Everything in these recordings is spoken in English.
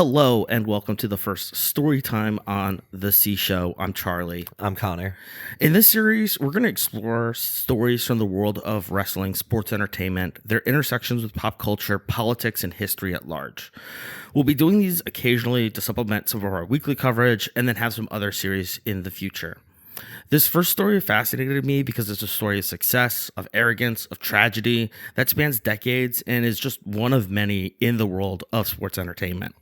Hello and welcome to the first Storytime on the C Show. I'm Charlie. I'm Connor. In this series, we're going to explore stories from the world of wrestling, sports entertainment, their intersections with pop culture, politics, and history at large. We'll be doing these occasionally to supplement some of our weekly coverage and then have some other series in the future. This first story fascinated me because it's a story of success, of arrogance, of tragedy that spans decades and is just one of many in the world of sports entertainment.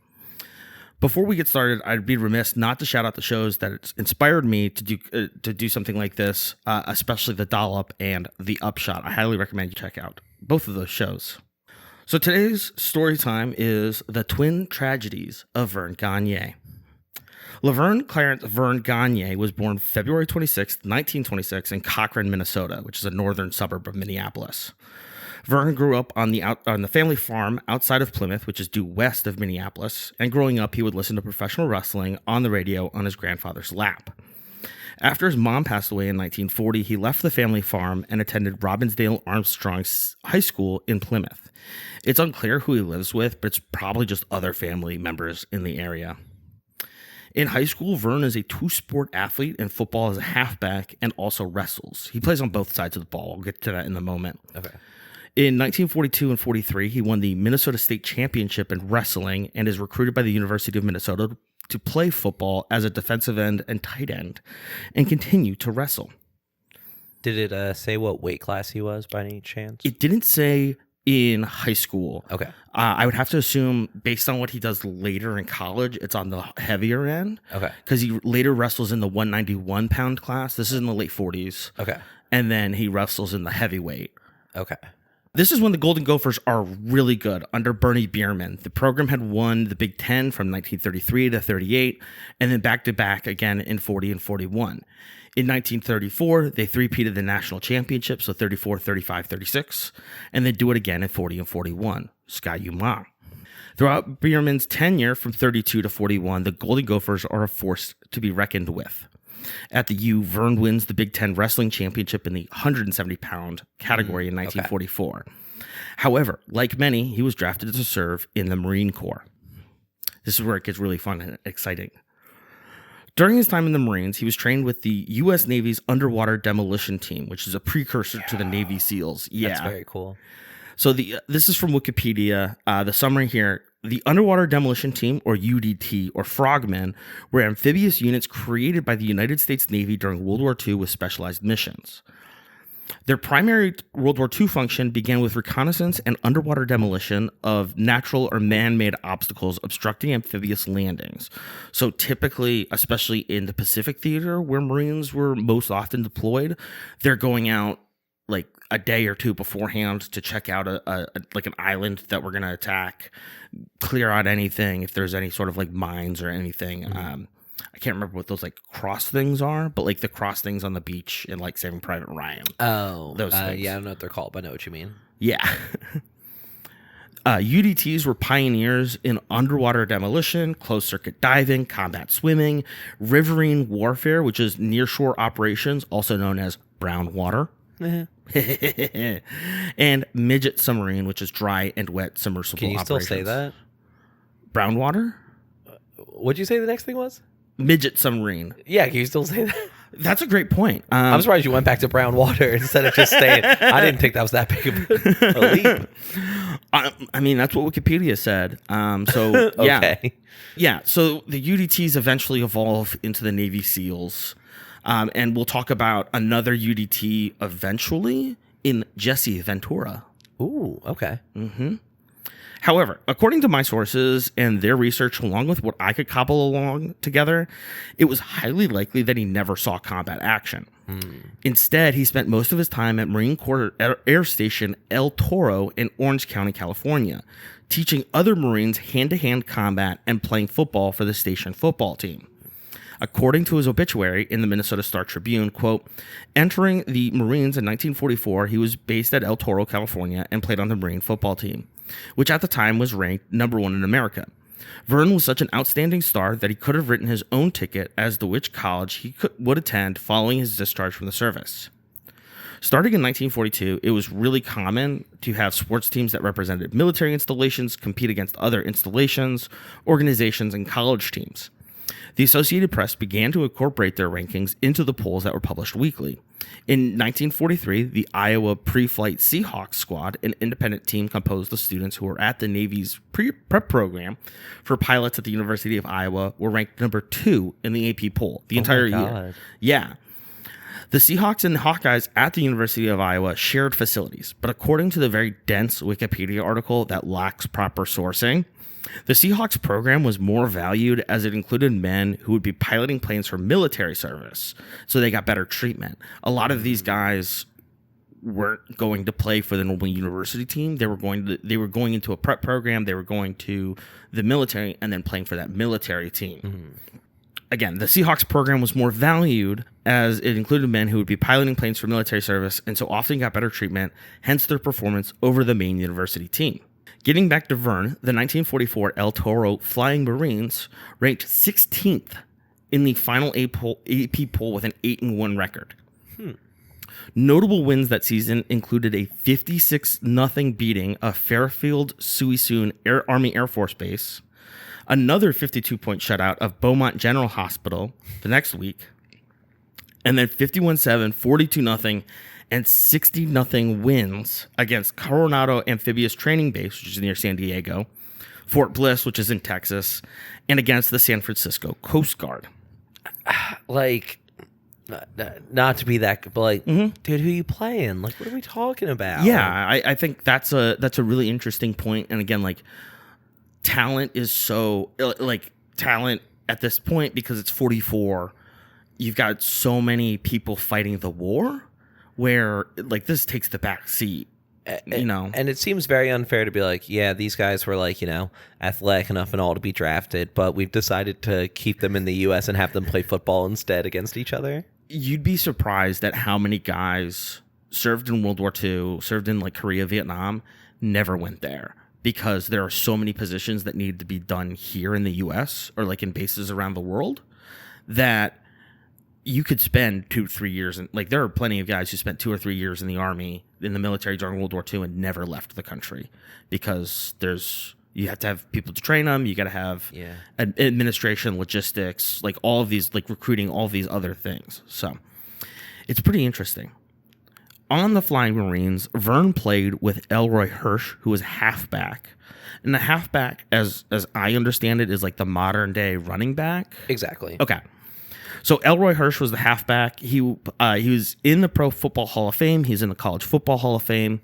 Before we get started, I'd be remiss not to shout out the shows that inspired me to do something like this, especially The Dollop and The Upshot. I highly recommend you check out both of those shows. So today's story time is The Twin Tragedies of Verne Gagne. Laverne Clarence Verne Gagne was born February 26, 1926 in Cochrane, Minnesota, which is a northern suburb of Minneapolis. Verne grew up on the family farm outside of Plymouth, which is due west of Minneapolis, and growing up, he would listen to professional wrestling on the radio on his grandfather's lap. After his mom passed away in 1940, he left the family farm and attended Robbinsdale Armstrong High School in Plymouth. It's unclear who he lives with, but it's probably just other family members in the area. In high school, Verne is a two-sport athlete in football as a halfback and also wrestles. He plays on both sides of the ball. I'll get to that in a moment. Okay. In 1942 and 43, he won the Minnesota State Championship in wrestling and is recruited by the University of Minnesota to play football as a defensive end and tight end and continue to wrestle. Did it say what weight class he was by any chance? It didn't say in high school. Okay. I would have to assume, based on what he does later in college, it's on the heavier end. Okay. Because he later wrestles in the 191-pound class. This is in the late 40s. Okay. And then he wrestles in the heavyweight. Okay. This is when the Golden Gophers are really good under Bernie Bierman. The program had won the Big Ten from 1933 to 38, and then back-to-back again in 40 and 41. In 1934, they three-peated the national championship, so 34, 35, 36, and they do it again in 40 and 41. Sky Yuma. Throughout Bierman's tenure from 32 to 41, the Golden Gophers are a force to be reckoned with. At the U, Verne wins the Big Ten Wrestling Championship in the 170-pound category in 1944. Okay. However, like many, he was drafted to serve in the Marine Corps. This is where it gets really fun and exciting. During his time in the Marines, he was trained with the U.S. Navy's Underwater Demolition Team, which is a precursor to the Navy SEALs. Yeah, that's very cool. So this is from Wikipedia. The summary here: the Underwater Demolition Team, or UDT, or Frogmen, were amphibious units created by the United States Navy during World War II with specialized missions. Their primary World War II function began with reconnaissance and underwater demolition of natural or man-made obstacles obstructing amphibious landings. So typically, especially in the Pacific Theater, where Marines were most often deployed, they're going out like a day or two beforehand to check out like an island that we're going to attack, clear out anything if there's any sort of like mines or anything. Mm-hmm. I can't remember what those like cross things are, but like the cross things on the beach in like Saving Private Ryan. Oh, those things. Yeah, I don't know what they're called, but I know what you mean. Yeah. UDTs were pioneers in underwater demolition, closed-circuit diving, combat swimming, riverine warfare, which is nearshore operations, also known as brown water. And midget submarine, which is dry and wet submersible operations. Can you still say that? Brown water? What'd you say the next thing was? Midget submarine. Yeah, can you still say that? That's a great point. I'm surprised you went back to brown water instead of just staying. I didn't think that was that big of a leap. I mean, that's what Wikipedia said. So yeah. Okay. Yeah, so the UDTs eventually evolve into the Navy SEALs. And we'll talk about another UDT eventually in Jesse Ventura. Ooh, okay. Mm-hmm. However, according to my sources and their research, along with what I could cobble along together, it was highly likely that he never saw combat action. Instead, he spent most of his time at Marine Corps Air Station El Toro in Orange County, California, teaching other Marines hand-to-hand combat and playing football for the station football team. According to his obituary in the Minnesota Star Tribune, quote, entering the Marines in 1944, he was based at El Toro, California, and played on the Marine football team, which at the time was ranked number 1 in America. Verne was such an outstanding star that he could have written his own ticket as to which college he would attend following his discharge from the service. Starting in 1942, it was really common to have sports teams that represented military installations compete against other installations, organizations, and college teams. The Associated Press began to incorporate their rankings into the polls that were published weekly. In 1943, the Iowa Pre-Flight Seahawks squad, an independent team composed of students who were at the Navy's prep program for pilots at the University of Iowa, were ranked number 2 in the AP poll the entire year. Yeah. The Seahawks and the Hawkeyes at the University of Iowa shared facilities, but according to the very dense Wikipedia article that lacks proper sourcing, the Seahawks program was more valued as it included men who would be piloting planes for military service, so they got better treatment. A lot of these guys weren't going to play for the normal university team. They were going into a prep program, they were going to the military and then playing for that military team. Mm-hmm. Again, the Seahawks program was more valued as it included men who would be piloting planes for military service and so often got better treatment, hence their performance over the main university team. Getting back to Verne, the 1944 El Toro Flying Marines ranked 16th in the final AP poll with an 8-1 record. Notable wins that season included a 56-0 beating of Fairfield Suisun Army Air Force Base, another 52-point shutout of Beaumont General Hospital the next week, and then 51-7, 42-0, and 60-0 wins against Coronado Amphibious Training Base, which is near San Diego, Fort Bliss, which is in Texas, and against the San Francisco Coast Guard. Like, not to be that, but like, dude, who you playing? Like, what are we talking about? Yeah, I think that's a really interesting point. And again, like, talent is so, like, talent at this point, because it's 44, you've got so many people fighting the war where, like, this takes the back seat, you know. And it seems very unfair to be like, yeah, these guys were, like, you know, athletic enough and all to be drafted, but we've decided to keep them in the U.S. and have them play football instead against each other. You'd be surprised at how many guys served in World War II, served in, like, Korea, Vietnam, never went there, because there are so many positions that need to be done here in the U.S. or, like, in bases around the world that you could spend 2-3 years. And, like, there are plenty of guys who spent 2 or 3 years in the Army, in the military during World War II and never left the country, because you have to have people to train them. You got to have administration, logistics, like all of these, like recruiting, all of these other things. So it's pretty interesting. On the Flying Marines, Verne played with Elroy Hirsch, who was a halfback. And the halfback, as I understand it, is like the modern day running back. Exactly. Okay. So Elroy Hirsch was the halfback. He was in the Pro Football Hall of Fame. He's in the College Football Hall of Fame.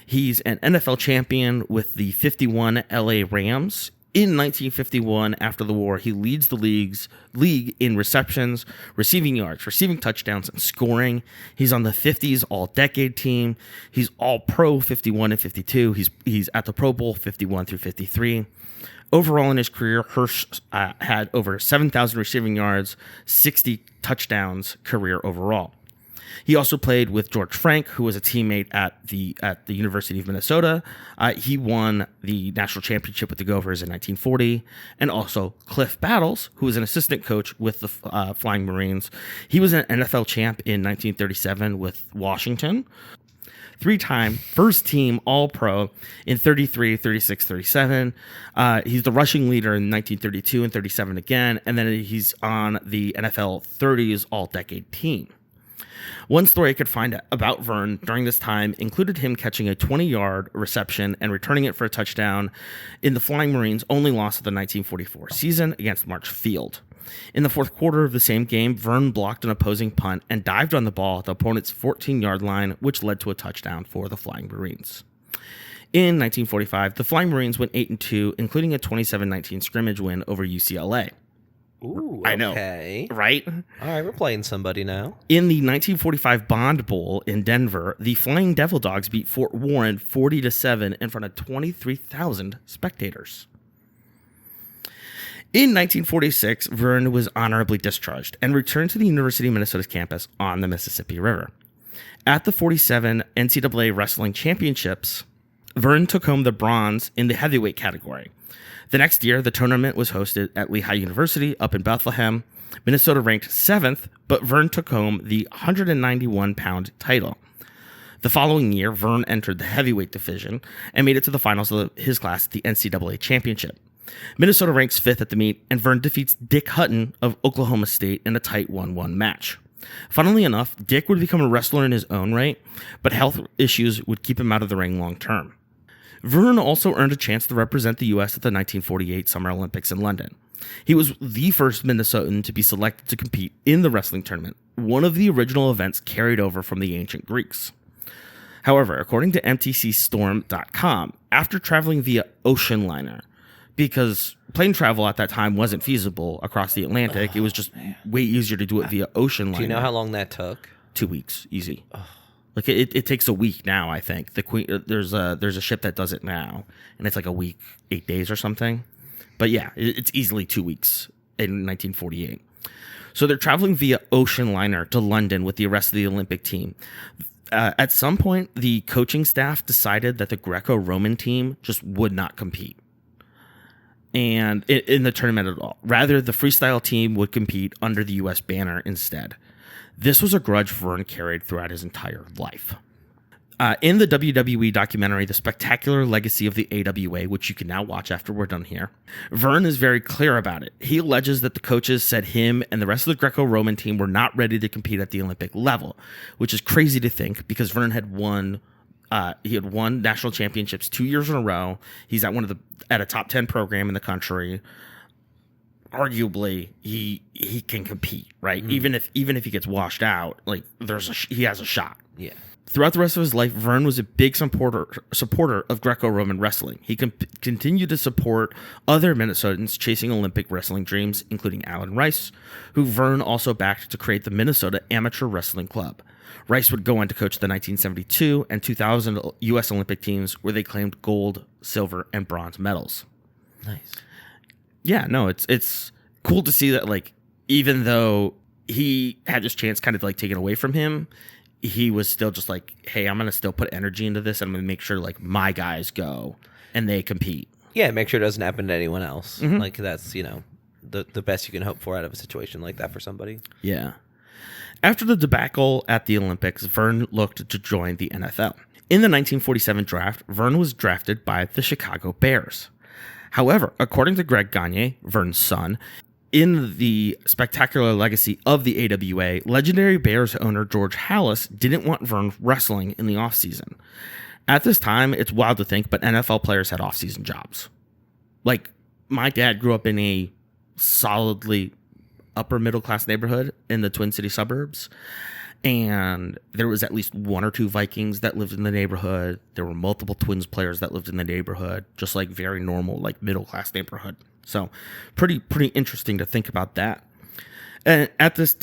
He's an NFL champion with the 51 LA Rams. In 1951, after the war, he leads the league in receptions, receiving yards, receiving touchdowns, and scoring. He's on the 50s All-Decade team. He's All-Pro 51 and 52. He's at the Pro Bowl 51 through 53. Overall in his career, Hirsch had over 7,000 receiving yards, 60 touchdowns career overall. He also played with George Frank, who was a teammate at the University of Minnesota. He won the national championship with the Gophers in 1940, and also Cliff Battles, who was an assistant coach with the Flying Marines. He was an NFL champ in 1937 with Washington. 3-time first team All-Pro in 33, 36, 37. He's the rushing leader in 1932 and 37 again, and then he's on the NFL 30s All-Decade team. One story I could find about Verne during this time included him catching a 20-yard reception and returning it for a touchdown in the Flying Marines' only loss of the 1944 season against March Field. In the fourth quarter of the same game, Verne blocked an opposing punt and dived on the ball at the opponent's 14-yard line, which led to a touchdown for the Flying Marines. In 1945, the Flying Marines went 8-2, including a 27-19 scrimmage win over UCLA. Ooh, I know, okay. Right? All right, we're playing somebody now. In the 1945 Bond Bowl in Denver, the Flying Devil Dogs beat Fort Warren 40-7 in front of 23,000 spectators. In 1946, Verne was honorably discharged and returned to the University of Minnesota's campus on the Mississippi River. At the 47 NCAA Wrestling Championships, Verne took home the bronze in the heavyweight category. The next year, the tournament was hosted at Lehigh University up in Bethlehem. Minnesota ranked 7th, but Verne took home the 191-pound title. The following year, Verne entered the heavyweight division and made it to the finals of his class at the NCAA championship. Minnesota ranks 5th at the meet, and Verne defeats Dick Hutton of Oklahoma State in a tight 1-1 match. Funnily enough, Dick would become a wrestler in his own right, but health issues would keep him out of the ring long term. Verne also earned a chance to represent the U.S. at the 1948 Summer Olympics in London. He was the first Minnesotan to be selected to compete in the wrestling tournament, one of the original events carried over from the ancient Greeks. However, according to mtcstorm.com, after traveling via ocean liner, because plane travel at that time wasn't feasible across the Atlantic, it was just way easier to do it via ocean liner. Do you know how long that took? 2 weeks, easy. Like it takes a week now, I think. There's a ship that does it now, and it's like a week, 8 days or something. But yeah, it's easily 2 weeks in 1948. So they're traveling via ocean liner to London with the rest of the Olympic team. At some point, the coaching staff decided that the Greco-Roman team just would not compete and in the tournament at all. Rather, the freestyle team would compete under the U.S. banner instead. This was a grudge Verne carried throughout his entire life. In the WWE documentary, The Spectacular Legacy of the AWA, which you can now watch after we're done here, Verne is very clear about it. He alleges that the coaches said him and the rest of the Greco-Roman team were not ready to compete at the Olympic level, which is crazy to think because Verne had won national championships 2 years in a row. He's at at a top 10 program in the country. Arguably, he can compete, right? Mm-hmm. Even if he gets washed out, like he has a shot. Yeah. Throughout the rest of his life, Verne was a big supporter of Greco-Roman wrestling. He continued to support other Minnesotans chasing Olympic wrestling dreams, including Alan Rice, who Verne also backed to create the Minnesota Amateur Wrestling Club. Rice would go on to coach the 1972 and 2000 U.S. Olympic teams, where they claimed gold, silver, and bronze medals. Nice. Yeah, no, it's cool to see that, like, even though he had this chance kind of like taken away from him, he was still just like, hey, I'm going to still put energy into this. I'm going to make sure like my guys go and they compete. Yeah, make sure it doesn't happen to anyone else. Mm-hmm. Like that's, the best you can hope for out of a situation like that for somebody. Yeah. After the debacle at the Olympics, Verne looked to join the NFL. In the 1947 draft, Verne was drafted by the Chicago Bears. However, according to Greg Gagne, Verne's son, in the Spectacular Legacy of the AWA, legendary Bears owner George Halas didn't want Verne wrestling in the offseason. At this time, it's wild to think, but NFL players had offseason jobs. Like, my dad grew up in a solidly upper middle class neighborhood in the Twin City suburbs, and there was at least 1 or 2 Vikings that lived in the neighborhood. There were multiple Twins players that lived in the neighborhood, just like very normal, like middle class neighborhood. So pretty interesting to think about that. And at this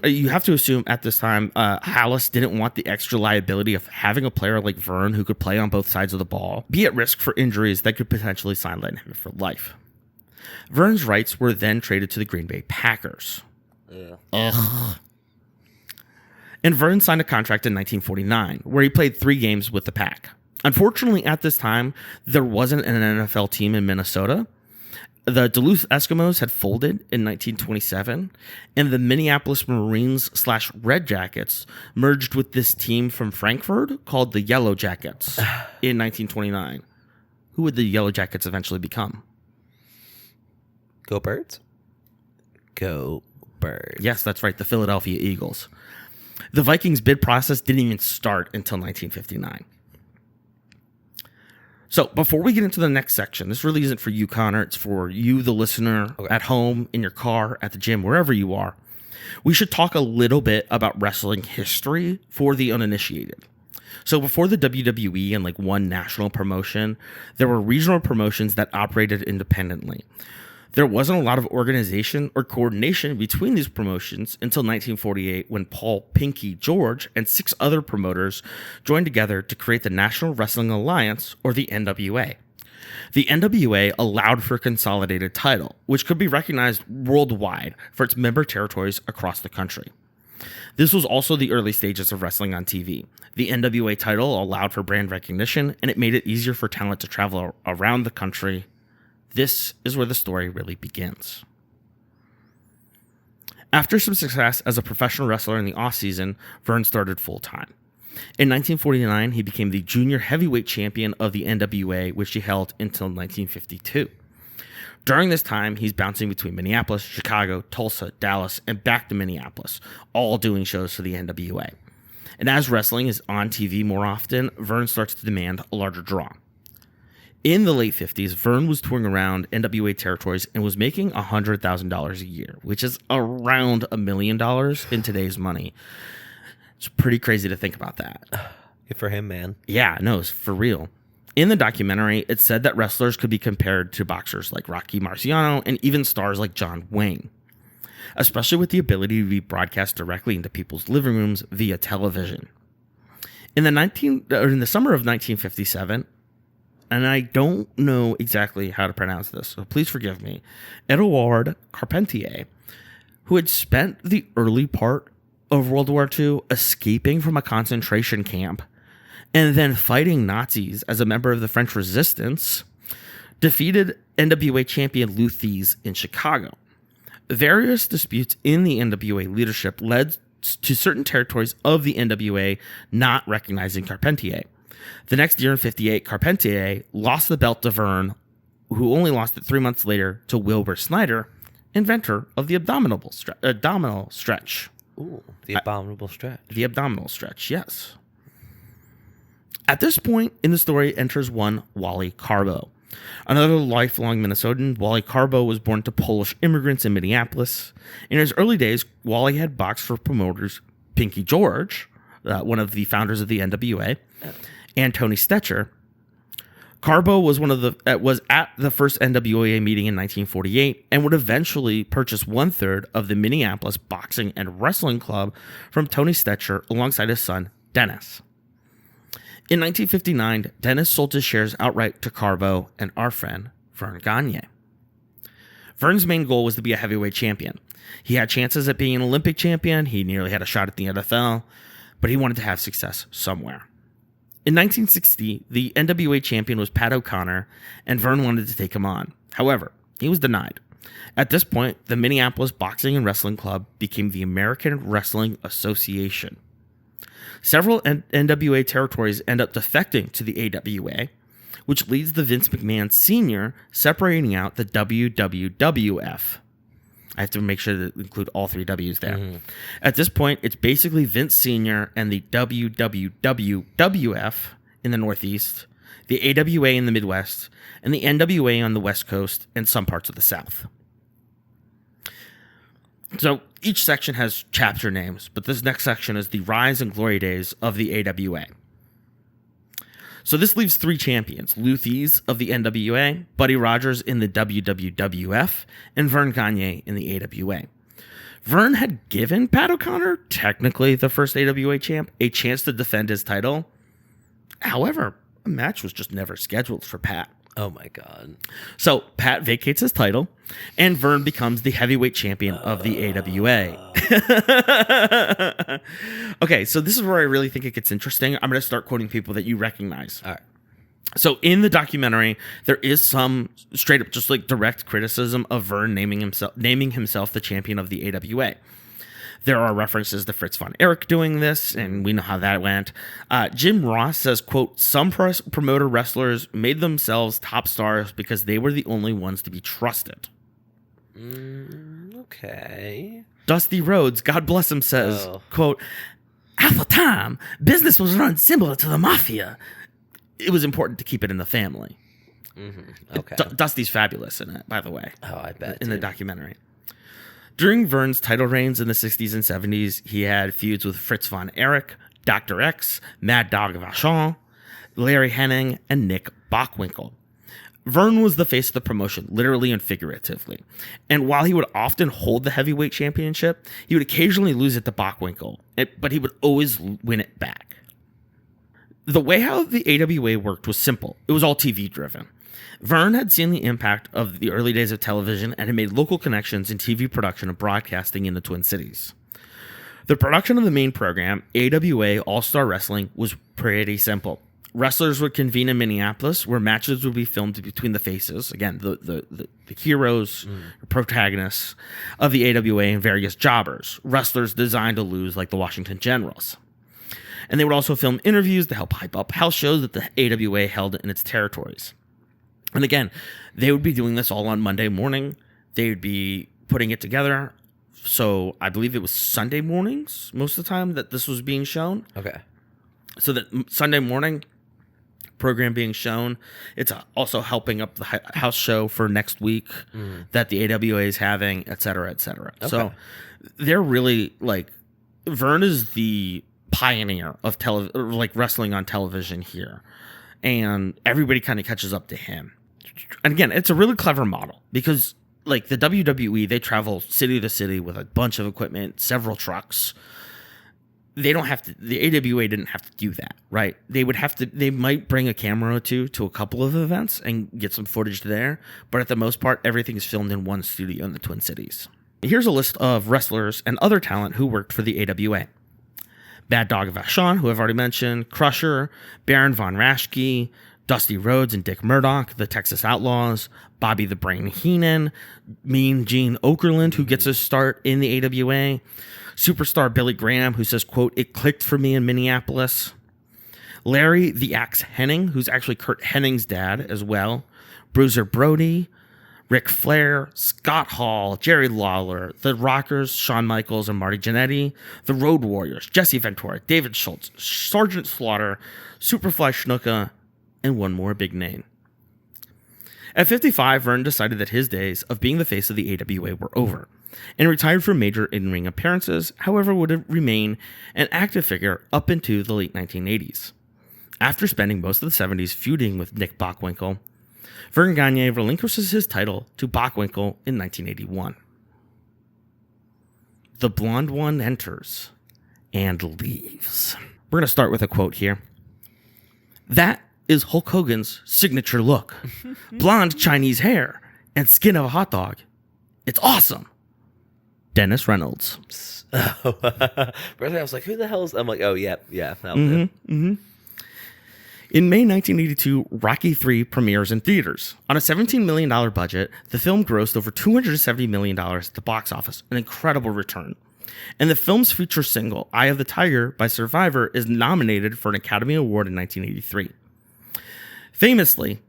you have to assume at this time, Halas didn't want the extra liability of having a player like Verne who could play on both sides of the ball be at risk for injuries that could potentially sideline him for life. Verne's rights were then traded to the Green Bay Packers. Yeah. Ugh. And Verne signed a contract in 1949, where he played 3 games with the Pack. Unfortunately, at this time, there wasn't an NFL team in Minnesota. The Duluth Eskimos had folded in 1927, and the Minneapolis Marines/Red Jackets merged with this team from Frankfurt called the Yellow Jackets in 1929. Who would the Yellow Jackets eventually become? Go Birds? Go Birds. Yes, that's right, the Philadelphia Eagles. The Vikings bid process didn't even start until 1959. So before we get into the next section, this really isn't for you, Connor. It's for you, the listener, at home, in your car, at the gym, wherever you are. We should talk a little bit about wrestling history for the uninitiated. So before the WWE and like one national promotion, there were regional promotions that operated independently. There wasn't a lot of organization or coordination between these promotions until 1948, when Paul Pinky George and 6 other promoters joined together to create the National Wrestling Alliance, or the NWA. The NWA allowed for a consolidated title, which could be recognized worldwide for its member territories across the country. This was also the early stages of wrestling on TV. The NWA title allowed for brand recognition, and it made it easier for talent to travel around the country. This is where the story really begins. After some success as a professional wrestler in the off-season, Verne started full-time. In 1949, he became the junior heavyweight champion of the NWA, which he held until 1952. During this time, he's bouncing between Minneapolis, Chicago, Tulsa, Dallas, and back to Minneapolis, all doing shows for the NWA. And as wrestling is on TV more often, Verne starts to demand a larger draw. In the late 50s, Verne was touring around NWA territories and was making $100,000 a year, which is around $1 million in today's money. It's pretty crazy to think about that. Good for him, man. Yeah, no, it's for real. In the documentary, it said that wrestlers could be compared to boxers like Rocky Marciano and even stars like John Wayne, especially with the ability to be broadcast directly into people's living rooms via television. In the summer of 1957, and I don't know exactly how to pronounce this, so please forgive me, Edouard Carpentier, who had spent the early part of World War II escaping from a concentration camp and then fighting Nazis as a member of the French resistance, defeated NWA champion Lou Thesz in Chicago. Various disputes in the NWA leadership led to certain territories of the NWA not recognizing Carpentier. The next year in 1958, Carpentier lost the belt to Verne, who only lost it 3 months later to Wilbur Snyder, inventor of the abdominal stretch. Ooh, the abominable stretch. The abdominal stretch, yes. At this point in the story enters one Wally Carbo. Another lifelong Minnesotan, Wally Carbo was born to Polish immigrants in Minneapolis. In his early days, Wally had boxed for promoters Pinky George, one of the founders of the NWA, and Tony Stetcher. Carbo was at the first NWA meeting in 1948 and would eventually purchase 1/3 of the Minneapolis Boxing and Wrestling Club from Tony Stetcher alongside his son, Dennis. In 1959, Dennis sold his shares outright to Carbo and our friend, Verne Gagne. Verne's main goal was to be a heavyweight champion. He had chances at being an Olympic champion, he nearly had a shot at the NFL, but he wanted to have success somewhere. In 1960, the NWA champion was Pat O'Connor, and Verne wanted to take him on. However, he was denied. At this point, the Minneapolis Boxing and Wrestling Club became the American Wrestling Association. Several NWA territories end up defecting to the AWA, which leads to Vince McMahon Sr. separating out the WWWF. I have to make sure to include all 3 W's there. Mm-hmm. At this point, it's basically Vince Sr. and the WWWF in the Northeast, the AWA in the Midwest, and the NWA on the West Coast and some parts of the South. So each section has chapter names, but this next section is the rise and glory days of the AWA. So this leaves 3 champions, Lou Thesz of the NWA, Buddy Rogers in the WWWF, and Verne Gagne in the AWA. Verne had given Pat O'Connor, technically the first AWA champ, a chance to defend his title. However, a match was just never scheduled for Pat. Oh my God. So Pat vacates his title, and Verne becomes the heavyweight champion of the AWA. Okay, so this is where I really think it gets interesting. I'm going to start quoting people that you recognize. All right. So in the documentary, there is some straight up just like direct criticism of Verne naming himself the champion of the AWA. There are references to Fritz von Erich doing this, and we know how that went. Jim Ross says, quote, some promoter wrestlers made themselves top stars because they were the only ones to be trusted. Okay. Dusty Rhodes, God bless him, says, quote, at the time, business was run similar to the mafia. It was important to keep it in the family. Mm-hmm. Okay. Dusty's fabulous in it, by the way. Oh, I bet. In the documentary. During Verne's title reigns in the 60s and 70s, he had feuds with Fritz von Erich, Dr. X, Mad Dog Vachon, Larry Hennig, and Nick Bockwinkel. Verne was the face of the promotion, literally and figuratively. And while he would often hold the heavyweight championship, he would occasionally lose it to Bockwinkel, but he would always win it back. The way how the AWA worked was simple. It was all TV driven. Verne had seen the impact of the early days of television and had made local connections in TV production and broadcasting in the Twin Cities. The production of the main program, AWA All-Star Wrestling, was pretty simple. Wrestlers would convene in Minneapolis, where matches would be filmed between the faces, again, the heroes, protagonists of the AWA and various jobbers, wrestlers designed to lose like the Washington Generals. And they would also film interviews to help hype up house shows that the AWA held in its territories. And again, they would be doing this all on Monday morning. They would be putting it together. So I believe it was Sunday mornings most of the time that this was being shown. Okay. So that Sunday morning program being shown, it's also helping up the house show for next week that the AWA is having, et cetera, et cetera. Okay. So they're really like, Verne is the pioneer of wrestling on television here, and everybody kind of catches up to him. And again, it's a really clever model because like the WWE, they travel city to city with a bunch of equipment, several trucks. They don't have to, the AWA didn't have to do that, right? They might bring a camera or two to a couple of events and get some footage there, but at the most part, everything is filmed in one studio in the Twin Cities. Here's a list of wrestlers and other talent who worked for the AWA. Bad Dog Vachon, who I've already mentioned, Crusher, Baron Von Raschke, Dusty Rhodes and Dick Murdoch, the Texas Outlaws, Bobby the Brain Heenan, Mean Gene Okerlund, who gets a start in the AWA, superstar Billy Graham, who says, quote, "It clicked for me in Minneapolis." Larry the Axe Hennig, who's actually Kurt Hennig's dad as well, Bruiser Brody, Ric Flair, Scott Hall, Jerry Lawler, The Rockers, Shawn Michaels and Marty Jannetty, The Road Warriors, Jesse Ventura, David Schultz, Sergeant Slaughter, Superfly Snuka, and one more big name. At 55, Verne decided that his days of being the face of the AWA were over, and retired from major in-ring appearances, however would remain an active figure up into the late 1980s. After spending most of the 70s feuding with Nick Bockwinkel, Verne Gagne relinquishes his title to Bockwinkel in 1981. The blonde one enters and leaves. We're going to start with a quote here. "That is Hulk Hogan's signature look. Blonde Chinese hair and skin of a hot dog. It's awesome." Dennis Reynolds. First I was like, who the hell is... I'm like, oh, yeah, that'll do. In May 1982, Rocky III premieres in theaters. On a $17 million budget, the film grossed over $270 million at the box office, an incredible return. And the film's feature single, "Eye of the Tiger" by Survivor, is nominated for an Academy Award in 1983. Famously,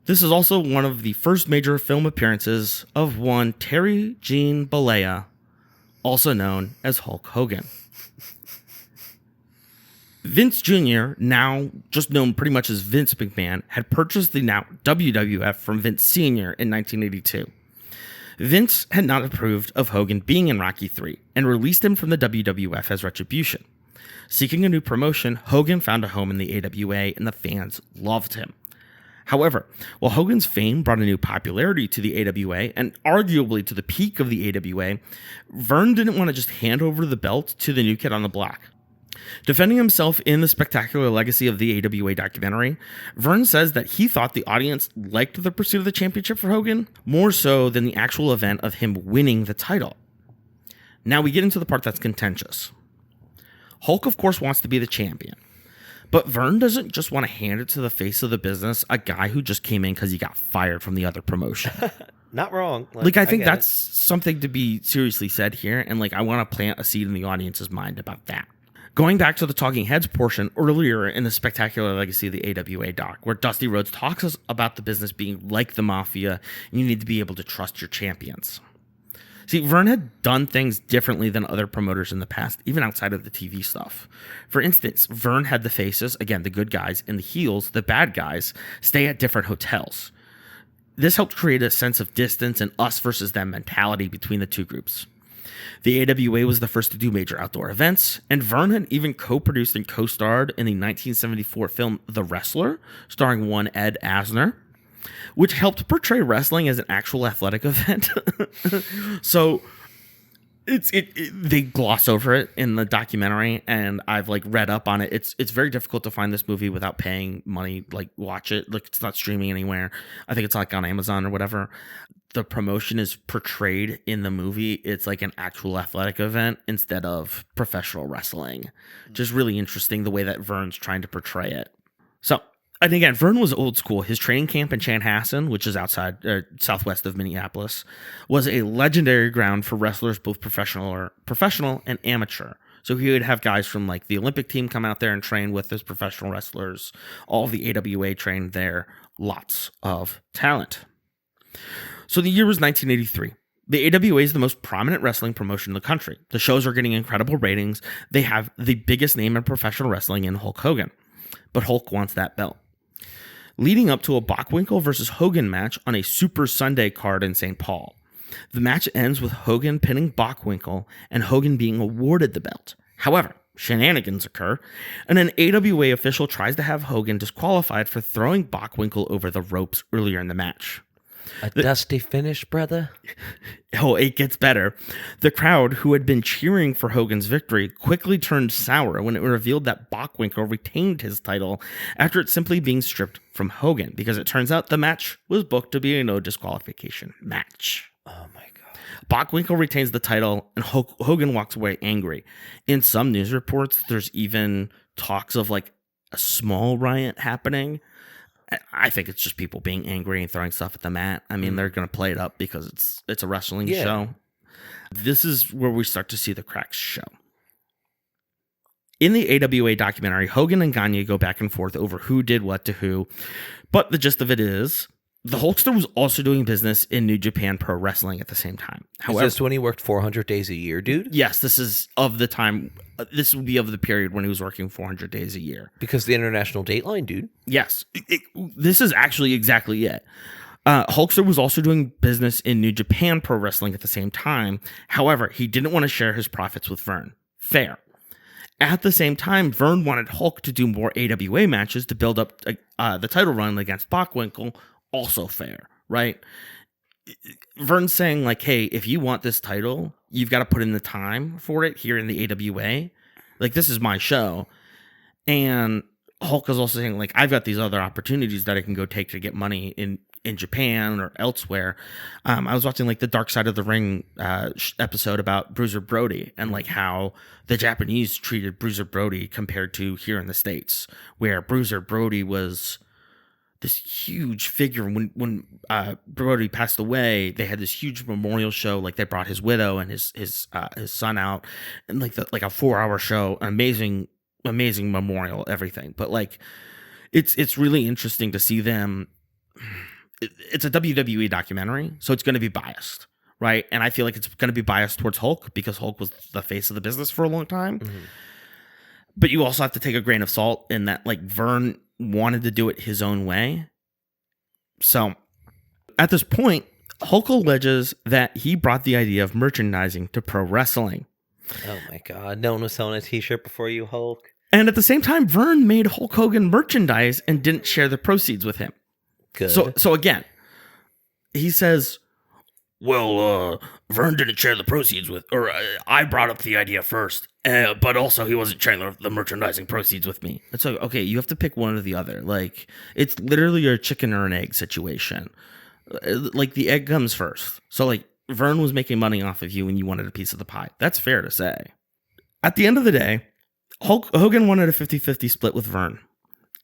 this is also one of the first major film appearances of one Terry Gene Bollea, also known as Hulk Hogan. Vince Jr., now just known pretty much as Vince McMahon, had purchased the now WWF from Vince Sr. in 1982. Vince had not approved of Hogan being in Rocky III and released him from the WWF as retribution. Seeking a new promotion, Hogan found a home in the AWA and the fans loved him. However, while Hogan's fame brought a new popularity to the AWA and arguably to the peak of the AWA, Verne didn't want to just hand over the belt to the new kid on the block. Defending himself in the spectacular legacy of the AWA documentary, Verne says that he thought the audience liked the pursuit of the championship for Hogan more so than the actual event of him winning the title. Now we get into the part that's contentious. Hulk, of course, wants to be the champion. But Verne doesn't just want to hand it to the face of the business, a guy who just came in because he got fired from the other promotion. Not wrong. I think that's something to be seriously said here, and I want to plant a seed in the audience's mind about that. Going back to the Talking Heads portion earlier in the Spectacular Legacy of the AWA doc, where Dusty Rhodes talks us about the business being like the mafia, and you need to be able to trust your champions. See, Verne had done things differently than other promoters in the past, even outside of the TV stuff. For instance, Verne had the faces, again, the good guys, and the heels, the bad guys, stay at different hotels. This helped create a sense of distance and us versus them mentality between the two groups. The AWA was the first to do major outdoor events, and Verne had even co-produced and co-starred in the 1974 film The Wrestler, starring one Ed Asner, which helped portray wrestling as an actual athletic event. So they gloss over it in the documentary, and I've read up on it. It's very difficult to find this movie without paying money, watch it. It's not streaming anywhere. I think it's on Amazon or whatever. The promotion is portrayed in the movie. It's like an actual athletic event instead of professional wrestling. Just really interesting the way that Verne's trying to portray it. So, and again, Verne was old school. His training camp in Chanhassen, which is southwest of Minneapolis, was a legendary ground for wrestlers, both professional and amateur. So he would have guys from like the Olympic team come out there and train with his professional wrestlers. All of the AWA trained there. Lots of talent. So the year was 1983. The AWA is the most prominent wrestling promotion in the country. The shows are getting incredible ratings. They have the biggest name in professional wrestling in Hulk Hogan. But Hulk wants that belt. Leading up to a Bockwinkel versus Hogan match on a Super Sunday card in St. Paul. The match ends with Hogan pinning Bockwinkel and Hogan being awarded the belt. However, shenanigans occur, and an AWA official tries to have Hogan disqualified for throwing Bockwinkel over the ropes earlier in the match. A dusty finish, brother. Oh, it gets better. The crowd, who had been cheering for Hogan's victory, quickly turned sour when it revealed that Bockwinkel retained his title after it simply being stripped from Hogan, because it turns out the match was booked to be a no disqualification match. Oh my God. Bockwinkel retains the title, and Hogan walks away angry. In some news reports, there's even talks of like a small riot happening. I think it's just people being angry and throwing stuff at the mat. I mean, they're going to play it up because it's a wrestling show. This is where we start to see the cracks show. In the AWA documentary, Hogan and Gagne go back and forth over who did what to who. But the gist of it is, the Hulkster was also doing business in New Japan Pro Wrestling at the same time. However, is this when he worked 400 days a year, dude? Yes, this is of the time. This would be of the period when he was working 400 days a year. Because the international dateline, dude. Yes. This is actually exactly it. Hulkster was also doing business in New Japan Pro Wrestling at the same time. However, he didn't want to share his profits with Verne. Fair. At the same time, Verne wanted Hulk to do more AWA matches to build up the title run against Bockwinkel. Also fair, right? Verne's saying like, hey, if you want this title, you've got to put in the time for it here in the AWA. Like, this is my show. And Hulk is also saying like, I've got these other opportunities that I can go take to get money in Japan or elsewhere. I was watching like the Dark Side of the Ring episode about Bruiser Brody and like how the Japanese treated Bruiser Brody compared to here in the States, where Bruiser Brody was this huge figure. When Brody passed away, they had this huge memorial show. Like, they brought his widow and his son out, and like a 4-hour show, an amazing memorial, everything. But like, it's really interesting to see them. It's a WWE documentary, so it's going to be biased, right? And I feel like it's going to be biased towards Hulk because Hulk was the face of the business for a long time. Mm-hmm. But you also have to take a grain of salt in that, like, Verne wanted to do it his own way. So at this point, Hulk alleges that he brought the idea of merchandising to pro wrestling. Oh my God. No one was selling a t-shirt before you, Hulk. And at the same time, Verne made Hulk Hogan merchandise and didn't share the proceeds with him. Good. So again, he says, well, Verne didn't share the proceeds with, or I brought up the idea first, but also he wasn't sharing the merchandising proceeds with me. It's like, okay, you have to pick one or the other. Like, it's literally a chicken or an egg situation. Like, the egg comes first. So like, Verne was making money off of you and you wanted a piece of the pie. That's fair to say. At the end of the day, Hulk Hogan wanted a 50-50 split with Verne.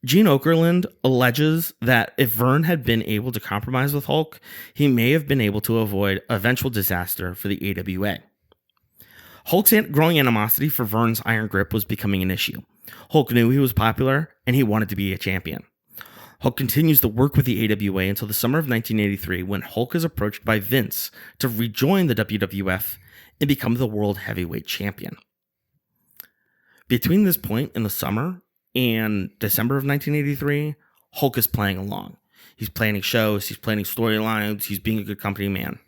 Gene Okerlund alleges that if Verne had been able to compromise with Hulk, he may have been able to avoid eventual disaster for the AWA. Hulk's growing animosity for Verne's iron grip was becoming an issue. Hulk knew he was popular, and he wanted to be a champion. Hulk continues to work with the AWA until the summer of 1983, when Hulk is approached by Vince to rejoin the WWF and become the World Heavyweight Champion. Between this point in the summer and December of 1983, Hulk is playing along. He's planning shows, he's planning storylines, he's being a good company man.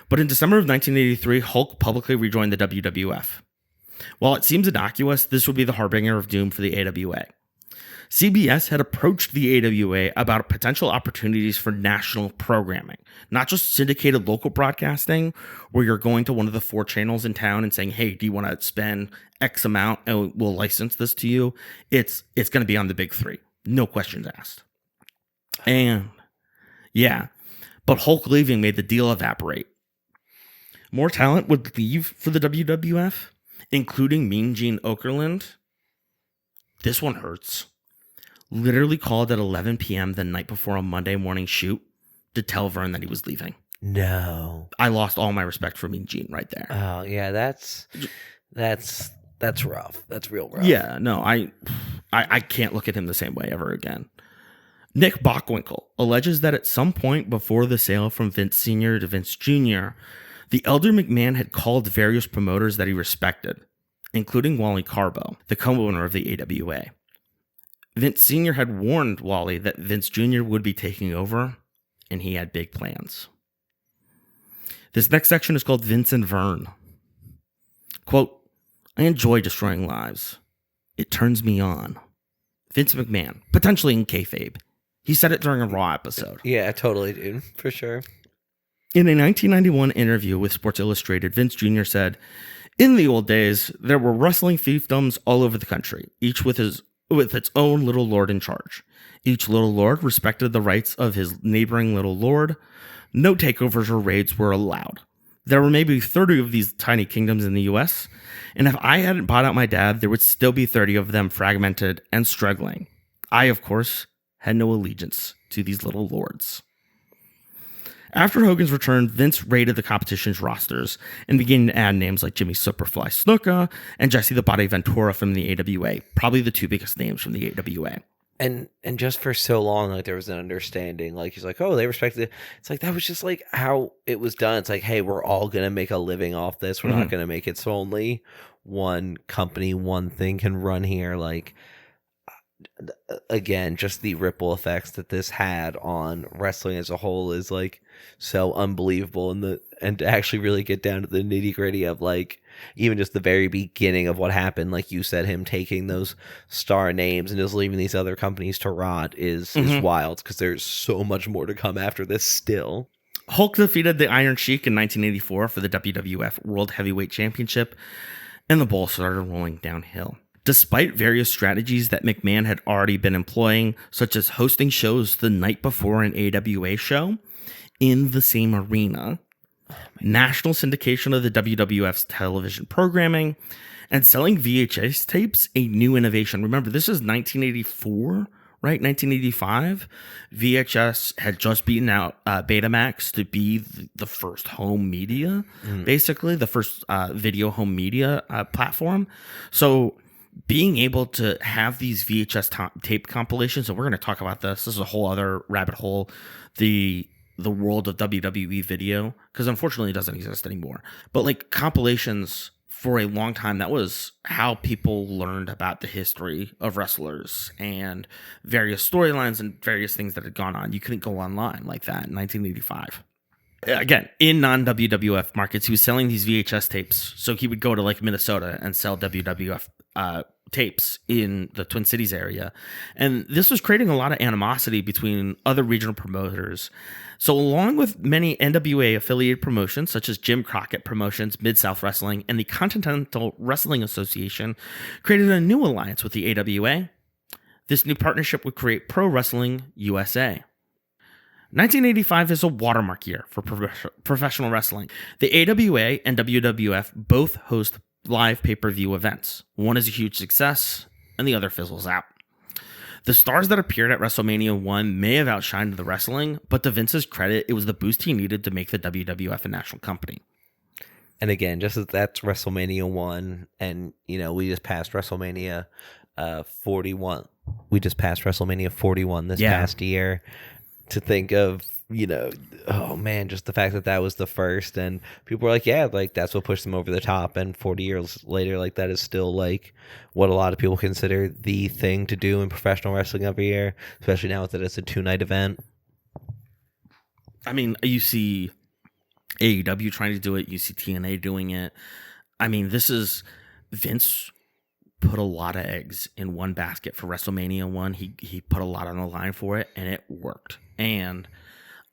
But in December of 1983, Hulk publicly rejoined the WWF. While it seems innocuous, this would be the harbinger of doom for the AWA. CBS had approached the AWA about potential opportunities for national programming, not just syndicated local broadcasting, where you're going to one of the 4 channels in town and saying, hey, do you want to spend X amount and we'll license this to you? It's going to be on the big 3. No questions asked. And yeah, but Hulk leaving made the deal evaporate. More talent would leave for the WWF, including Mean Gene Okerlund. This one hurts. Literally called at 11 p.m. the night before a Monday morning shoot to tell Verne that he was leaving. No. I lost all my respect for Mean Gene right there. Oh, yeah, that's That's rough. That's real rough. Yeah, no, I can't look at him the same way ever again. Nick Bockwinkel alleges that at some point before the sale from Vince Sr. to Vince Jr., the elder McMahon had called various promoters that he respected, including Wally Carbo, the co-owner of the AWA. Vince Sr. had warned Wally that Vince Jr. would be taking over, and he had big plans. This next section is called Vince and Verne. Quote, I enjoy destroying lives. It turns me on. Vince McMahon, potentially in kayfabe. He said it during a Raw episode. Yeah, totally, dude. For sure. In a 1991 interview with Sports Illustrated, Vince Jr. said, in the old days, there were wrestling fiefdoms all over the country, each with its own little lord in charge. Each little lord respected the rights of his neighboring little lord. No takeovers or raids were allowed. There were maybe 30 of these tiny kingdoms in the US, and if I hadn't bought out my dad, there would still be 30 of them fragmented and struggling. I, of course, had no allegiance to these little lords. After Hogan's return, Vince raided the competition's rosters and began to add names like Jimmy Superfly Snuka and Jesse the Body Ventura from the AWA, probably the two biggest names from the AWA. And just for so long, like there was an understanding, like he's like, oh, they respected it. It's like that was just like how it was done. It's like, hey, we're all gonna make a living off this. We're not gonna make it so only one company, one thing can run here. Like again, just the ripple effects that this had on wrestling as a whole is like so unbelievable. And to actually really get down to the nitty gritty of like even just the very beginning of what happened, like you said, him taking those star names and just leaving these other companies to rot is wild, because there's so much more to come after this still. Hulk defeated the Iron Sheik in 1984 for the WWF World Heavyweight Championship, and the ball started rolling downhill. Despite various strategies that McMahon had already been employing, such as hosting shows the night before an AWA show in the same arena, national syndication of the WWF's television programming, and selling VHS tapes, a new innovation. Remember, this is 1984, right? 1985. VHS had just beaten out Betamax to be the first home media, basically, the first video home media platform. So being able to have these VHS tape compilations, and we're going to talk about this. This is a whole other rabbit hole, the world of WWE video, because unfortunately it doesn't exist anymore. But like compilations for a long time, that was how people learned about the history of wrestlers and various storylines and various things that had gone on. You couldn't go online like that in 1985. Again, in non-WWF markets, he was selling these VHS tapes. So he would go to like Minnesota and sell WWF tapes in the Twin Cities area. And this was creating a lot of animosity between other regional promoters. So along with many NWA affiliated promotions, such as Jim Crockett Promotions, Mid-South Wrestling, and the Continental Wrestling Association, created a new alliance with the AWA. This new partnership would create Pro Wrestling USA. 1985 is a watermark year for professional wrestling. The AWA and WWF both host live pay-per-view events. One is a huge success, and the other fizzles out. The stars that appeared at WrestleMania 1 may have outshined the wrestling, but to Vince's credit, it was the boost he needed to make the WWF a national company. And again, just as that's WrestleMania 1, and, you know, we just passed WrestleMania 41. We just passed WrestleMania 41 this past year. To think of, you know, oh man, just the fact that that was the first, and people were like, yeah, like that's what pushed them over the top. And 40 years later, like that is still like what a lot of people consider the thing to do in professional wrestling every year, especially now that it's a 2-night event. I mean, you see AEW trying to do it, you see TNA doing it. I mean, this is Vince put a lot of eggs in one basket for WrestleMania 1. He put a lot on the line for it, and it worked. And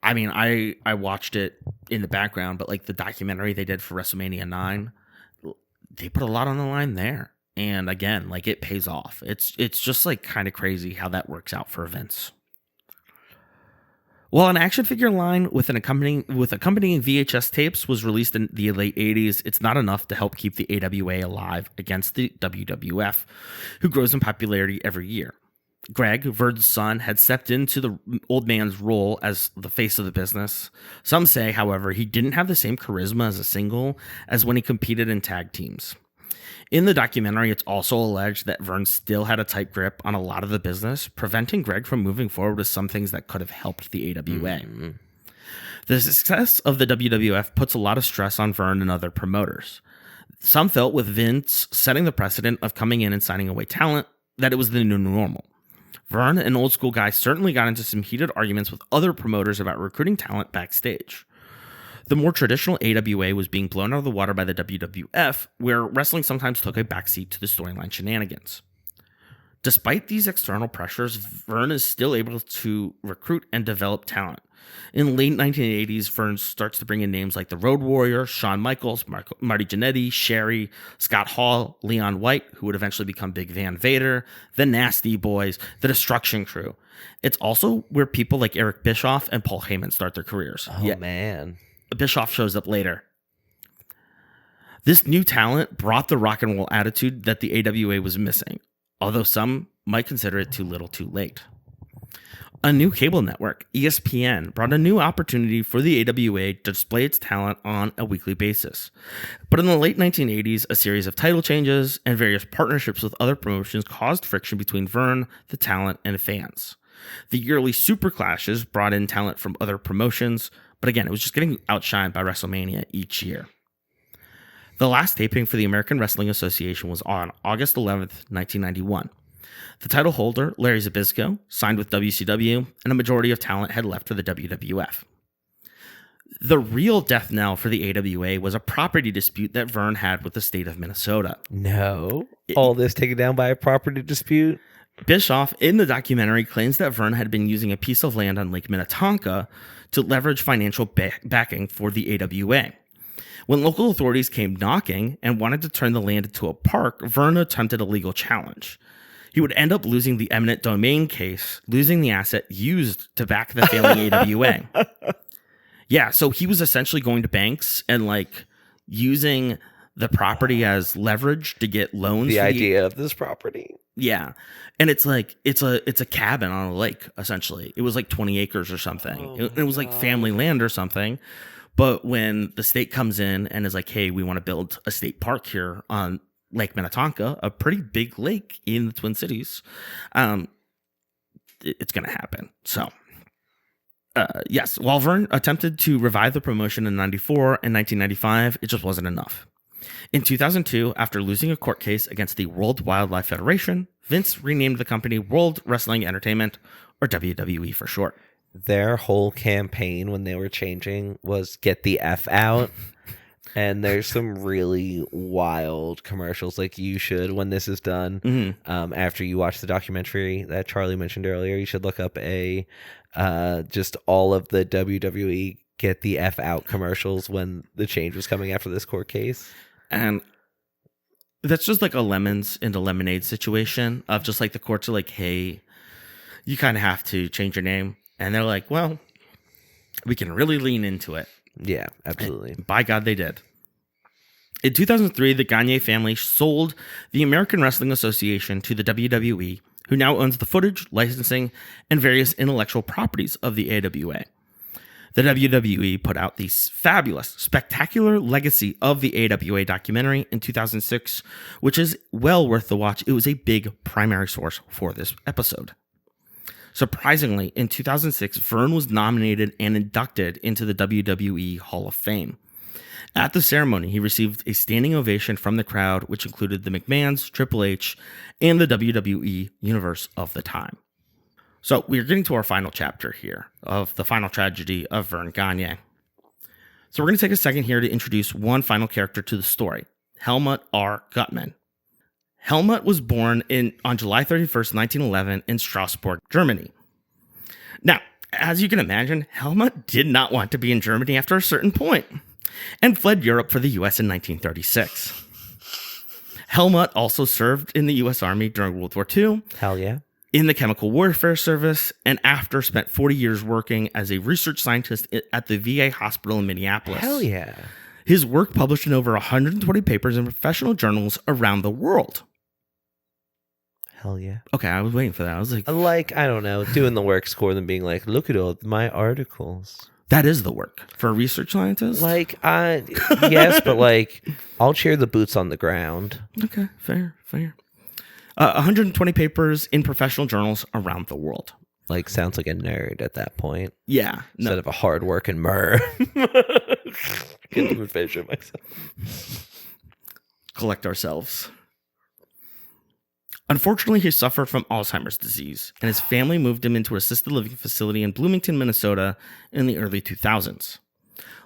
I mean, I watched it in the background, but like the documentary they did for WrestleMania 9, they put a lot on the line there. And again, like it pays off. It's just like kind of crazy how that works out for Vince. While an action figure line with accompanying VHS tapes was released in the late 80s, it's not enough to help keep the AWA alive against the WWF, who grows in popularity every year. Greg, Verne's son, had stepped into the old man's role as the face of the business. Some say, however, he didn't have the same charisma as a single as when he competed in tag teams. In the documentary, it's also alleged that Verne still had a tight grip on a lot of the business, preventing Greg from moving forward with some things that could have helped the AWA. Mm-hmm. The success of the WWF puts a lot of stress on Verne and other promoters. Some felt with Vince setting the precedent of coming in and signing away talent that it was the new normal. Verne, an old school guy, certainly got into some heated arguments with other promoters about recruiting talent backstage. The more traditional AWA was being blown out of the water by the WWF, where wrestling sometimes took a backseat to the storyline shenanigans. Despite these external pressures, Verne is still able to recruit and develop talent. In the late 1980s, Verne starts to bring in names like the Road Warrior, Shawn Michaels, Marty Jannetty, Sherry, Scott Hall, Leon White, who would eventually become Big Van Vader, the Nasty Boys, the Destruction Crew. It's also where people like Eric Bischoff and Paul Heyman start their careers. Oh, man. Bischoff shows up later. This new talent brought the rock and roll attitude that the AWA was missing, although some might consider it too little too late. A new cable network, ESPN, brought a new opportunity for the AWA to display its talent on a weekly basis. But in the late 1980s, a series of title changes and various partnerships with other promotions caused friction between Verne, the talent, and fans. The yearly Super Clashes brought in talent from other promotions, but again, it was just getting outshined by WrestleMania each year. The last taping for the American Wrestling Association was on August 11th, 1991. The title holder, Larry Zbyszko, signed with WCW, and a majority of talent had left for the WWF. The real death knell for the AWA was a property dispute that Verne had with the state of Minnesota. No. All this taken down by a property dispute? Bischoff, in the documentary, claims that Verne had been using a piece of land on Lake Minnetonka to leverage financial backing for the AWA. When local authorities came knocking and wanted to turn the land into a park, Verne attempted a legal challenge. He would end up losing the eminent domain case, losing the asset used to back the failing AWA. Yeah, so he was essentially going to banks and using the property as leverage to get loans. The idea of this property. Yeah. And it's a cabin on a lake, essentially. It was 20 acres or something. It was family land or something. But when the state comes in and is like, hey, we want to build a state park here on Lake Minnetonka, a pretty big lake in the Twin Cities, it's going to happen. So, yes, while Verne attempted to revive the promotion in 94 and 1995, it just wasn't enough. In 2002, after losing a court case against the World Wildlife Federation, Vince renamed the company World Wrestling Entertainment, or WWE for short. Their whole campaign when they were changing was get the F out. And there's some really wild commercials, like you should when this is done. Mm-hmm. After you watch the documentary that Charlie mentioned earlier, you should look up just all of the WWE get the F out commercials when the change was coming after this court case. And that's just like a lemons into lemonade situation of just the courts are like, hey, you kind of have to change your name. And they're like, well, we can really lean into it. Yeah, absolutely. And by God, they did. In 2003, the Gagne family sold the American Wrestling Association to the WWE, who now owns the footage, licensing, and various intellectual properties of the AWA. The WWE put out the fabulous, spectacular legacy of the AWA documentary in 2006, which is well worth the watch. It was a big primary source for this episode. Surprisingly, in 2006, Verne was nominated and inducted into the WWE Hall of Fame. At the ceremony, he received a standing ovation from the crowd, which included the McMahons, Triple H, and the WWE universe of the time. So we're getting to our final chapter here of the final tragedy of Verne Gagne. So we're going to take a second here to introduce one final character to the story, Helmut R. Gutmann. Helmut was born on July 31st, 1911 in Strasbourg, Germany. Now, as you can imagine, Helmut did not want to be in Germany after a certain point and fled Europe for the U.S. in 1936. Helmut also served in the U.S. Army during World War II. Hell yeah. In the Chemical Warfare Service, and after spent 40 years working as a research scientist at the VA hospital in Minneapolis. Hell yeah. His work published in over 120 papers in professional journals around the world. Hell yeah. Okay, I was waiting for that. I was like, I don't know, doing the work score than being like, look at all my articles. That is the work for a research scientist. Like, yes, but like, I'll cheer the boots on the ground. Okay, fair. 120 papers in professional journals around the world. Like, sounds like a nerd at that point. Yeah. Instead of a hard-working mer. Can't even picture myself. Collect ourselves. Unfortunately, he suffered from Alzheimer's disease, and his family moved him into an assisted living facility in Bloomington, Minnesota in the early 2000s.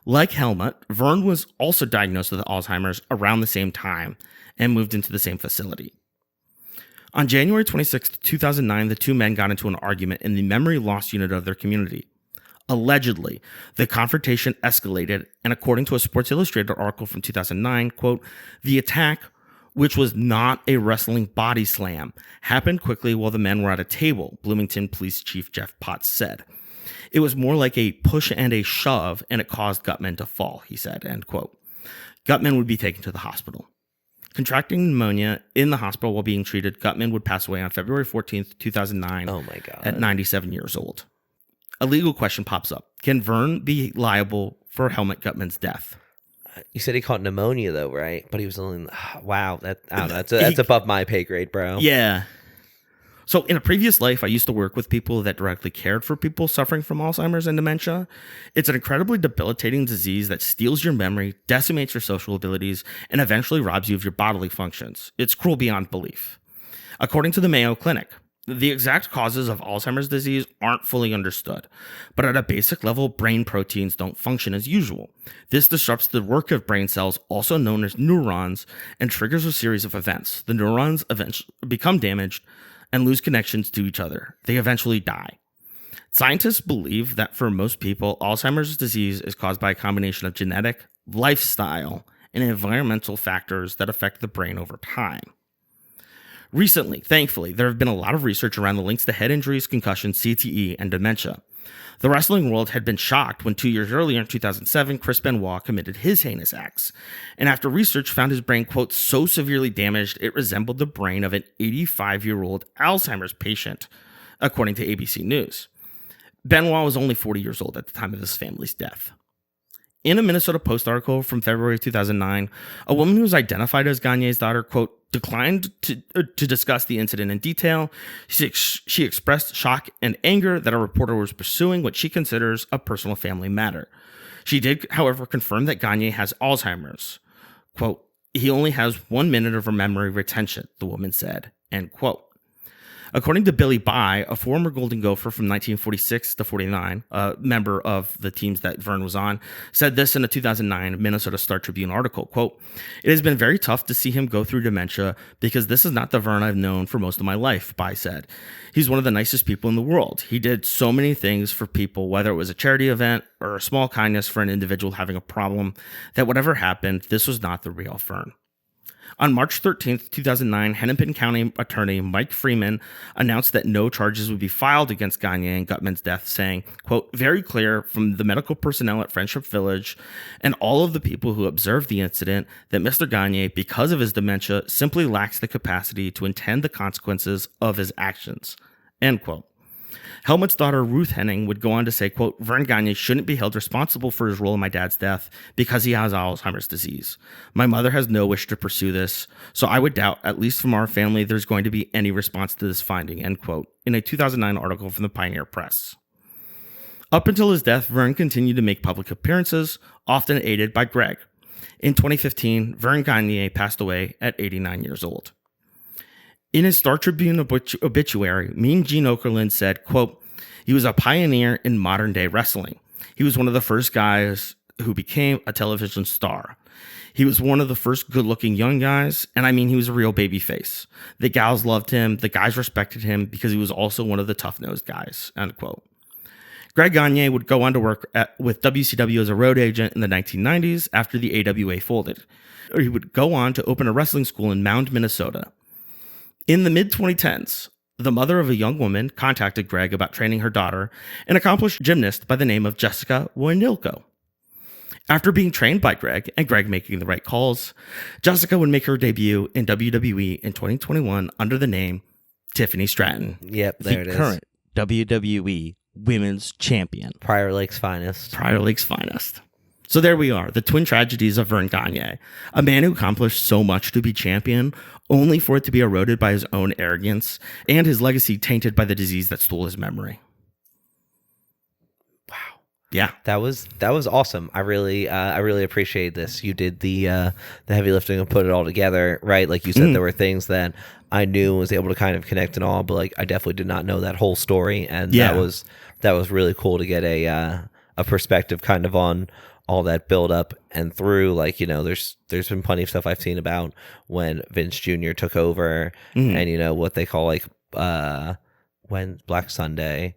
Like Helmut, Verne was also diagnosed with Alzheimer's around the same time and moved into the same facility. On January 26, 2009, the two men got into an argument in the memory loss unit of their community. Allegedly, the confrontation escalated, and according to a Sports Illustrated article from 2009, quote, the attack, which was not a wrestling body slam, happened quickly while the men were at a table, Bloomington Police Chief Jeff Potts said. It was more like a push and a shove, and it caused Gutman to fall, he said, end quote. Gutman would be taken to the hospital. Contracting pneumonia in the hospital while being treated, Gutman would pass away on February 14th, 2009 Oh my God. at 97 years old. A legal question pops up. Can Verne be liable for Helmut Gutman's death? You said he caught pneumonia, though, right? But he was only... Wow, that's above my pay grade, bro. Yeah. So in a previous life, I used to work with people that directly cared for people suffering from Alzheimer's and dementia. It's an incredibly debilitating disease that steals your memory, decimates your social abilities, and eventually robs you of your bodily functions. It's cruel beyond belief. According to the Mayo Clinic, the exact causes of Alzheimer's disease aren't fully understood, but at a basic level, brain proteins don't function as usual. This disrupts the work of brain cells, also known as neurons, and triggers a series of events. The neurons eventually become damaged and lose connections to each other. They eventually die. Scientists believe that for most people, Alzheimer's disease is caused by a combination of genetic, lifestyle, and environmental factors that affect the brain over time. Recently, thankfully, there have been a lot of research around the links to head injuries, concussion, CTE, and dementia. The wrestling world had been shocked when 2 years earlier in 2007, Chris Benoit committed his heinous acts. And after research found his brain, quote, so severely damaged, it resembled the brain of an 85-year-old Alzheimer's patient, according to ABC News. Benoit was only 40 years old at the time of his family's death. In a Minnesota Post article from February 2009, a woman who was identified as Gagne's daughter, quote, declined to discuss the incident in detail. She expressed shock and anger that a reporter was pursuing what she considers a personal family matter. She did, however, confirm that Gagne has Alzheimer's. Quote, he only has 1 minute of memory retention, the woman said, end quote. According to Billy Bye, a former Golden Gopher from 1946 to 49, a member of the teams that Verne was on, said this in a 2009 Minnesota Star Tribune article, quote, it has been very tough to see him go through dementia because this is not the Verne I've known for most of my life, Bye said. He's one of the nicest people in the world. He did so many things for people, whether it was a charity event or a small kindness for an individual having a problem, that whatever happened, this was not the real Verne. On March 13th, 2009, Hennepin County Attorney Mike Freeman announced that no charges would be filed against Gagne and Gutman's death, saying, quote, very clear from the medical personnel at Friendship Village and all of the people who observed the incident that Mr. Gagne, because of his dementia, simply lacks the capacity to intend the consequences of his actions, end quote. Helmut's daughter, Ruth Henning, would go on to say, quote, Verne Gagne shouldn't be held responsible for his role in my dad's death because he has Alzheimer's disease. My mother has no wish to pursue this, so I would doubt, at least from our family, there's going to be any response to this finding, end quote, in a 2009 article from the Pioneer Press. Up until his death, Verne continued to make public appearances, often aided by Greg. In 2015, Verne Gagne passed away at 89 years old. In his Star Tribune obituary, Mean Gene Okerlund said, quote, he was a pioneer in modern-day wrestling. He was one of the first guys who became a television star. He was one of the first good-looking young guys, and I mean, he was a real baby face. The gals loved him, the guys respected him because he was also one of the tough-nosed guys, end quote. Greg Gagne would go on to work with WCW as a road agent in the 1990s after the AWA folded. He would go on to open a wrestling school in Mound, Minnesota. In the mid-2010s, the mother of a young woman contacted Greg about training her daughter, an accomplished gymnast by the name of Jessica Wojnilko. After being trained by Greg, and Greg making the right calls, Jessica would make her debut in WWE in 2021 under the name Tiffany Stratton. Yep, there it is. Current WWE women's champion. Prior Lake's finest. Prior Lake's finest. So there we are, the twin tragedies of Verne Gagne, a man who accomplished so much to be champion, only for it to be eroded by his own arrogance, and his legacy tainted by the disease that stole his memory. Wow. Yeah. That was awesome. I really appreciate this. You did the heavy lifting and put it all together, right? Like you said, there were things that I knew and was able to kind of connect and all, but like I definitely did not know that whole story, and that was really cool to get a perspective kind of on all that build up and through. Like, you know, there's been plenty of stuff I've seen about when Vince Jr. took over, and you know what they call like when Black Sunday,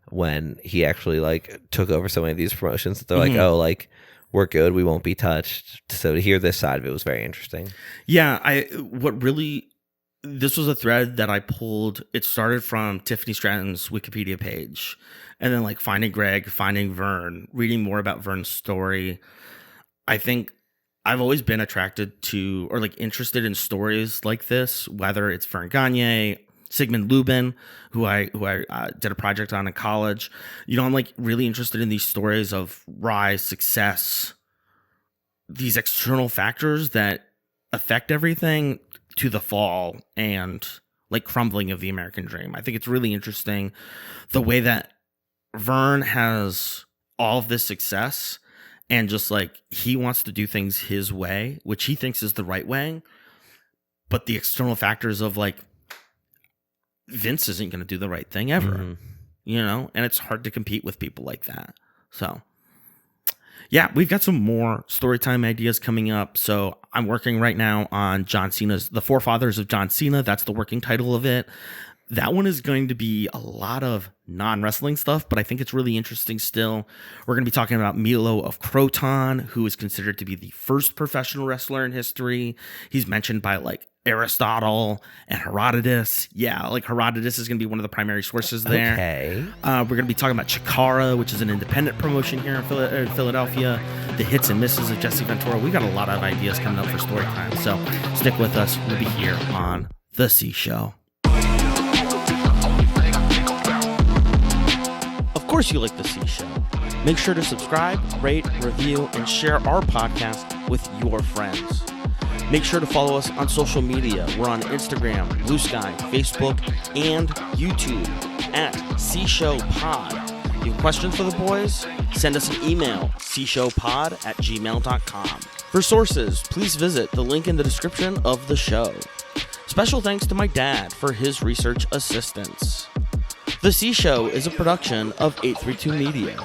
when he actually like took over so many of these promotions that they're like, oh, like we're good, we won't be touched. So to hear this side of it was very interesting. This was a thread that I pulled. It started from Tiffany Stratton's Wikipedia page, and then like finding Greg, finding Verne, reading more about Verne's story. I think I've always been attracted to, or like interested in stories like this, whether it's Verne Gagne, Sigmund Lubin, who I did a project on in college. You know, I'm like really interested in these stories of rise, success, these external factors that affect everything, to the fall and like crumbling of the American dream. I think it's really interesting the way that Verne has all of this success and just like he wants to do things his way, which he thinks is the right way. But the external factors of like Vince isn't going to do the right thing ever, you know, and it's hard to compete with people like that. So yeah, we've got some more Storytime ideas coming up. So I'm working right now on John Cena's The Forefathers of John Cena. That's the working title of it. That one is going to be a lot of non-wrestling stuff, but I think it's really interesting still. We're going to be talking about Milo of Croton, who is considered to be the first professional wrestler in history. He's mentioned by like Aristotle and Herodotus. Yeah, like Herodotus is going to be one of the primary sources there. Okay. We're going to be talking about Chikara, which is an independent promotion here in Philadelphia. The hits and misses of Jesse Ventura. We got a lot of ideas coming up for Storytime, so stick with us. We'll be here on The C Show. Of course you like The C Show. Make sure to subscribe, rate, review, and share our podcast with your friends. Make sure to follow us on social media. We're on Instagram, Blue Sky, Facebook, and YouTube at CShowPod. You have questions for the boys? Send us an email, cshowpod@gmail.com. For sources, please visit the link in the description of the show. Special thanks to my dad for his research assistance. The C Show is a production of 832 Media.